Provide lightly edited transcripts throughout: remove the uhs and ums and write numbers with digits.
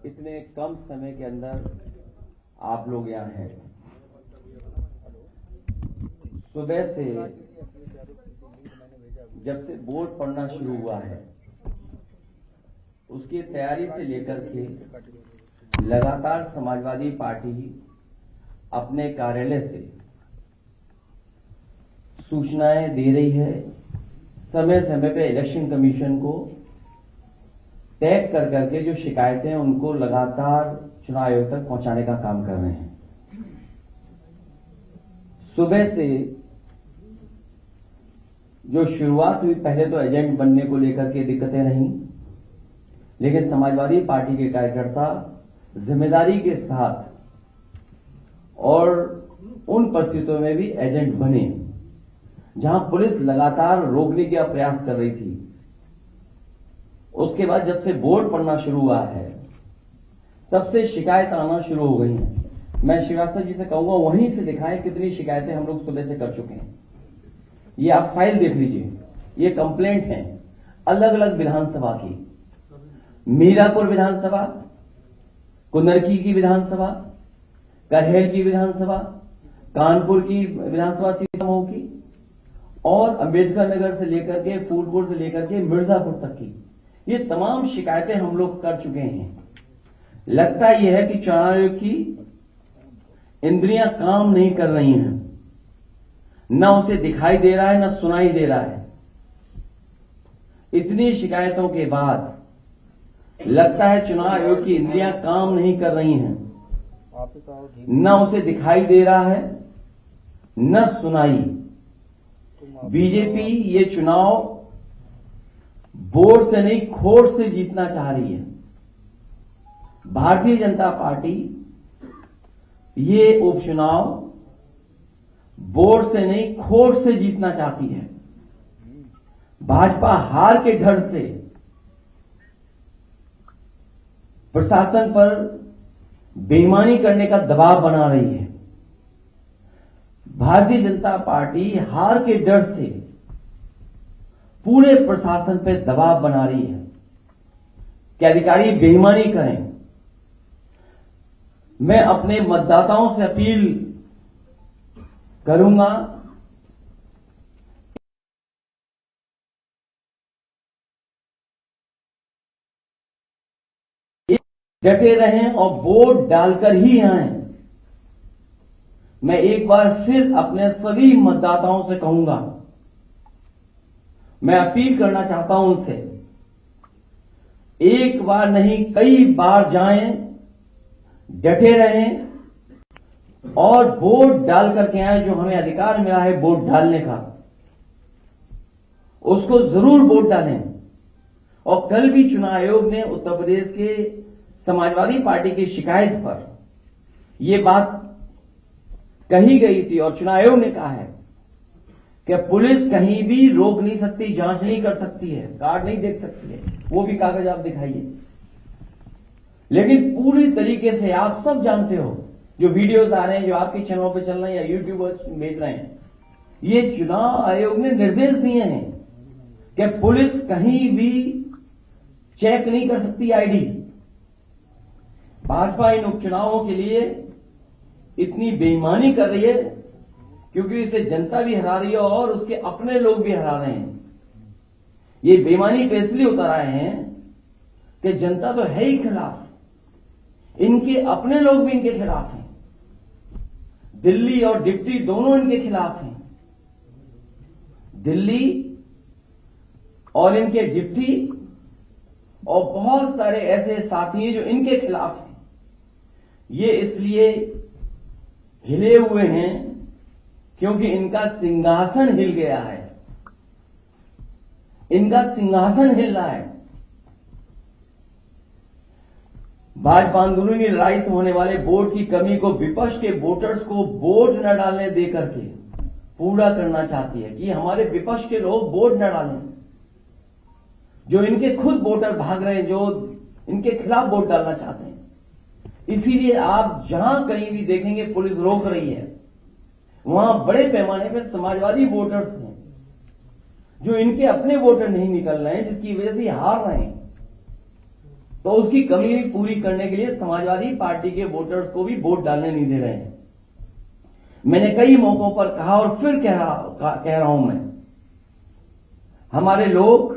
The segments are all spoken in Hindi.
इतने कम समय के अंदर आप लोग यहाँ हैं। सुबह से जब से बोर्ड पढ़ना शुरू हुआ है उसकी तैयारी से लेकर के लगातार समाजवादी पार्टी अपने कार्यालय से सूचनाएं दे रही है। समय समय पे इलेक्शन कमीशन को टैग कर करके जो शिकायतें हैं उनको लगातार चुनाव आयोग तक पहुंचाने का काम कर रहे हैं। सुबह से जो शुरुआत हुई, पहले तो एजेंट बनने को लेकर के दिक्कतें रहीं, लेकिन समाजवादी पार्टी के कार्यकर्ता जिम्मेदारी के साथ और उन परिस्थितियों में भी एजेंट बने जहां पुलिस लगातार रोकने का प्रयास कर रही थी। उसके बाद जब से बोर्ड पढ़ना शुरू हुआ है तब से शिकायत आना शुरू हो गई हैं। मैं श्रीवास्तव जी से कहूंगा वहीं से दिखाएं कितनी शिकायतें हम लोग सुबह से कर चुके हैं। ये आप फाइल देख लीजिए, ये कंप्लेंट है अलग अलग विधानसभा की, मीरापुर विधानसभा, कुंदरकी की विधानसभा, करहेल की विधानसभा, कानपुर की विधानसभा सीतामऊ की और अंबेडकर नगर से लेकर के फूलपुर से लेकर के मिर्जापुर तक की, ये तमाम शिकायतें हम लोग कर चुके हैं। लगता यह है कि चुनाव आयोग की इंद्रियां काम नहीं कर रही हैं, न उसे दिखाई दे रहा है न सुनाई दे रहा है। इतनी शिकायतों के बाद लगता है चुनाव आयोग की इंद्रियां काम नहीं कर रही हैं, न उसे दिखाई दे रहा है न सुनाई। बीजेपी ये चुनाव बोर्ड से नहीं खोट से जीतना चाह रही है। भारतीय जनता पार्टी ये उपचुनाव बोर्ड से नहीं खोट से जीतना चाहती है। भाजपा हार के डर से प्रशासन पर बेईमानी करने का दबाव बना रही है। भारतीय जनता पार्टी हार के डर से पूरे प्रशासन पर दबाव बना रही है कि अधिकारी बेईमानी करें। मैं अपने मतदाताओं से अपील करूंगा डटे रहें और वोट डालकर ही आएं। मैं एक बार फिर अपने सभी मतदाताओं से कहूंगा, मैं अपील करना चाहता हूं उनसे, एक बार नहीं कई बार जाएं, डटे रहें और वोट डाल करके आए। जो हमें अधिकार मिला है वोट डालने का, उसको जरूर वोट डालें। और कल भी चुनाव आयोग ने उत्तर प्रदेश के समाजवादी पार्टी की शिकायत पर यह बात कही गई थी और चुनाव आयोग ने कहा है कि पुलिस कहीं भी रोक नहीं सकती, जांच नहीं कर सकती है, कार्ड नहीं देख सकती है, वो भी कागज आप दिखाइए। लेकिन पूरी तरीके से आप सब जानते हो, जो वीडियोस आ रहे हैं, जो आपके चैनलों पे चल रहे हैं या यूट्यूबर्स भेज रहे हैं, ये चुनाव आयोग ने निर्देश दिए हैं कि पुलिस कहीं भी चेक नहीं कर सकती आईडी। भाजपा इन उपचुनावों के लिए इतनी बेईमानी कर रही है क्योंकि इसे जनता भी हरा रही है और उसके अपने लोग भी हरा रहे हैं। ये बेईमानी पे इसलिए उतर आए हैं कि जनता तो है ही खिलाफ, इनके अपने लोग भी इनके खिलाफ हैं। दिल्ली और डिप्टी दोनों इनके खिलाफ हैं। दिल्ली और इनके डिप्टी और बहुत सारे ऐसे साथी हैं जो इनके खिलाफ हैं। ये इसलिए हिले हुए हैं क्योंकि इनका सिंहासन हिल गया है, इनका सिंहासन हिल रहा है। भाजपा अंदरूनी लड़ाई से होने वाले वोट की कमी को विपक्ष के वोटर्स को वोट न डालने देकर के पूरा करना चाहती है कि हमारे विपक्ष के लोग वोट न डालें। जो इनके खुद वोटर भाग रहे हैं, जो इनके खिलाफ वोट डालना चाहते हैं। इसीलिए आप जहां कहीं भी देखेंगे पुलिस रोक रही है, वहां बड़े पैमाने पर समाजवादी वोटर्स हैं जो इनके अपने वोटर नहीं निकल रहे हैं, जिसकी वजह से हार रहे हैं। तो उसकी कमी पूरी करने के लिए समाजवादी पार्टी के वोटर्स को भी वोट डालने नहीं दे रहे हैं। मैंने कई मौकों पर कहा और फिर कह रहा हूं मैं, हमारे लोग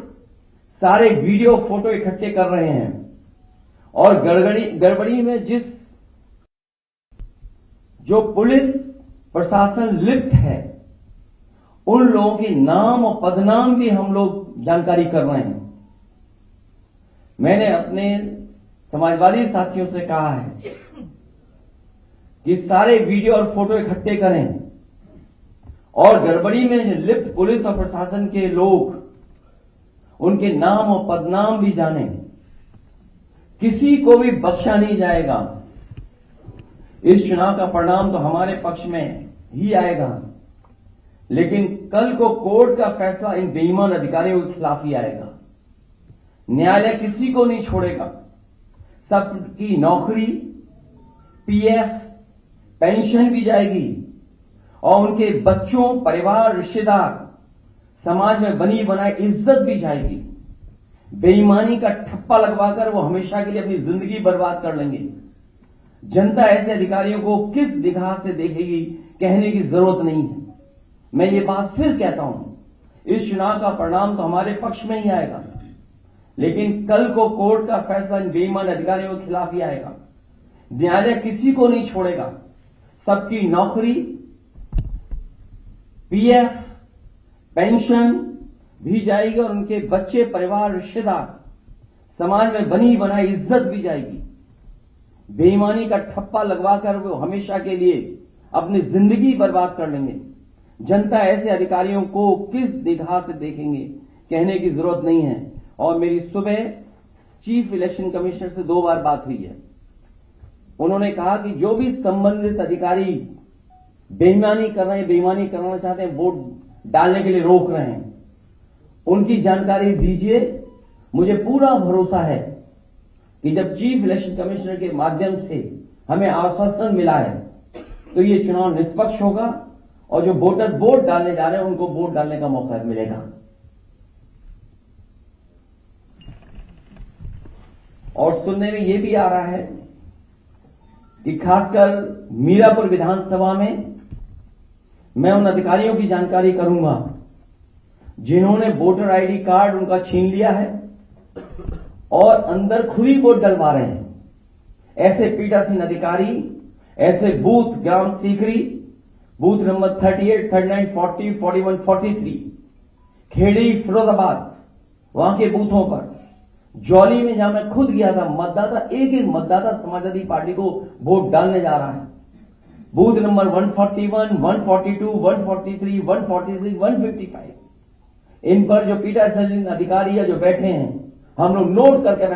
सारे वीडियो फोटो इकट्ठे कर रहे हैं और गड़बड़ी में जो पुलिस प्रशासन लिप्त है उन लोगों के नाम और पदनाम भी हम लोग जानकारी कर रहे हैं। मैंने अपने समाजवादी साथियों से कहा है कि सारे वीडियो और फोटो इकट्ठे करें और गड़बड़ी में लिप्त पुलिस और प्रशासन के लोग उनके नाम और पदनाम भी जानें। किसी को भी बख्शा नहीं जाएगा। इस चुनाव का परिणाम तो हमारे पक्ष में ही आएगा, लेकिन कल को कोर्ट का फैसला इन बेईमान अधिकारियों के खिलाफ ही आएगा। न्यायालय किसी को नहीं छोड़ेगा। सबकी नौकरी, पीएफ, पेंशन भी जाएगी और उनके बच्चों, परिवार, रिश्तेदार, समाज में बनी बनाई इज्जत भी जाएगी। बेईमानी का ठप्पा लगवाकर वो हमेशा के लिए अपनी जिंदगी बर्बाद कर लेंगे। जनता ऐसे अधिकारियों को किस निगाह से देखेगी, कहने की जरूरत नहीं है। मैं ये बात फिर कहता हूं, इस चुनाव का परिणाम तो हमारे पक्ष में ही आएगा, लेकिन कल को कोर्ट का फैसला इन बेईमान अधिकारियों के खिलाफ ही आएगा। न्यायालय किसी को नहीं छोड़ेगा। सबकी नौकरी, पीएफ, पेंशन भी जाएगी और उनके बच्चे, परिवार, रिश्तेदार, समाज में बनी बनाई इज्जत भी जाएगी। बेईमानी का ठप्पा लगवाकर वो हमेशा के लिए अपनी जिंदगी बर्बाद कर लेंगे। जनता ऐसे अधिकारियों को किस निगाह से देखेंगे, कहने की जरूरत नहीं है। और मेरी सुबह चीफ इलेक्शन कमिश्नर से 2 बार बात हुई है। उन्होंने कहा कि जो भी संबंधित अधिकारी बेईमानी कर रहे हैं, बेईमानी कराना चाहते हैं, वोट डालने के लिए रोक रहे हैं, उनकी जानकारी दीजिए। मुझे पूरा भरोसा है कि जब चीफ इलेक्शन कमिश्नर के माध्यम से हमें आश्वासन मिला है तो ये चुनाव निष्पक्ष होगा और जो वोटर्स वोट डालने जा रहे हैं उनको वोट डालने का मौका मिलेगा। और सुनने में यह भी आ रहा है कि खासकर मीरापुर विधानसभा में मैं उन अधिकारियों की जानकारी करूंगा जिन्होंने वोटर आईडी कार्ड उनका छीन लिया है और अंदर खुद ही वोट डलवा रहे हैं। ऐसे पीठासीन अधिकारी, ऐसे बूथ ग्राम सीकरी, बूथ नंबर 38, 39, 40, 41, 43, खेड़ी, फिरोजाबाद, वहां के बूथों पर, जौली में जहां मैं खुद गया था, मतदाता एक मतदाता समाजवादी पार्टी को वोट डालने जा रहा है। बूथ नंबर 141, 142, 143, 146, 155, इन पर जो पीठासीन अधिकारी या जो बैठे हैं, हम लोग नोट करके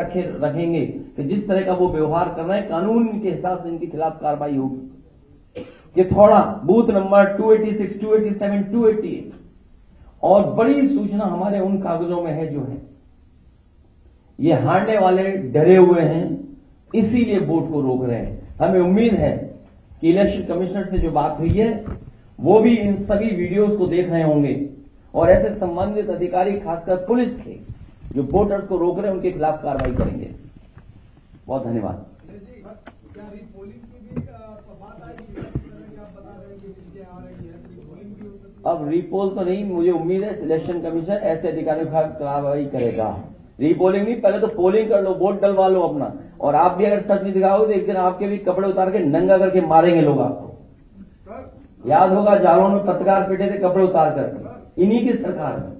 रखेंगे कि जिस तरह का वो व्यवहार कर रहे हैं, कानून के हिसाब से इनके खिलाफ कार्रवाई होगी। ये थोड़ा बूथ नंबर 286, 287, 288 और बड़ी सूचना हमारे उन कागजों में है जो है ये हारने वाले डरे हुए हैं, इसीलिए वोट को रोक रहे हैं। हमें उम्मीद है कि इलेक्शन कमिश्नर से जो बात हुई है वो भी इन सभी वीडियोस को देख रहे होंगे और ऐसे संबंधित अधिकारी, खासकर पुलिस के जो वोटर्स को रोक रहे हैं, उनके खिलाफ कार्रवाई करेंगे। बहुत धन्यवाद। अब रीपोल तो नहीं, मुझे उम्मीद है इलेक्शन कमीशन ऐसे अधिकारियों का कार्रवाई करेगा। रीपोलिंग नहीं, पहले तो पोलिंग कर लो, वोट डलवा लो अपना। और आप भी अगर सच नहीं दिखाओगे तो एक दिन आपके भी कपड़े उतार के नंगा करके मारेंगे लोग आपको। याद होगा जालौन में पत्रकार पीटे थे कपड़े उतार कर, इन्हीं की सरकार में।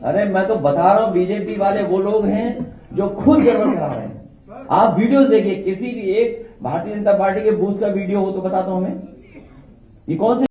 अरे मैं तो बता रहा हूं, बीजेपी वाले वो लोग हैं जो खुद गड़बड़ करा रहे हैं। आप वीडियोस देखिए, किसी भी एक भारतीय जनता पार्टी के बूथ का वीडियो हो तो बता दो हमें, ये कौन से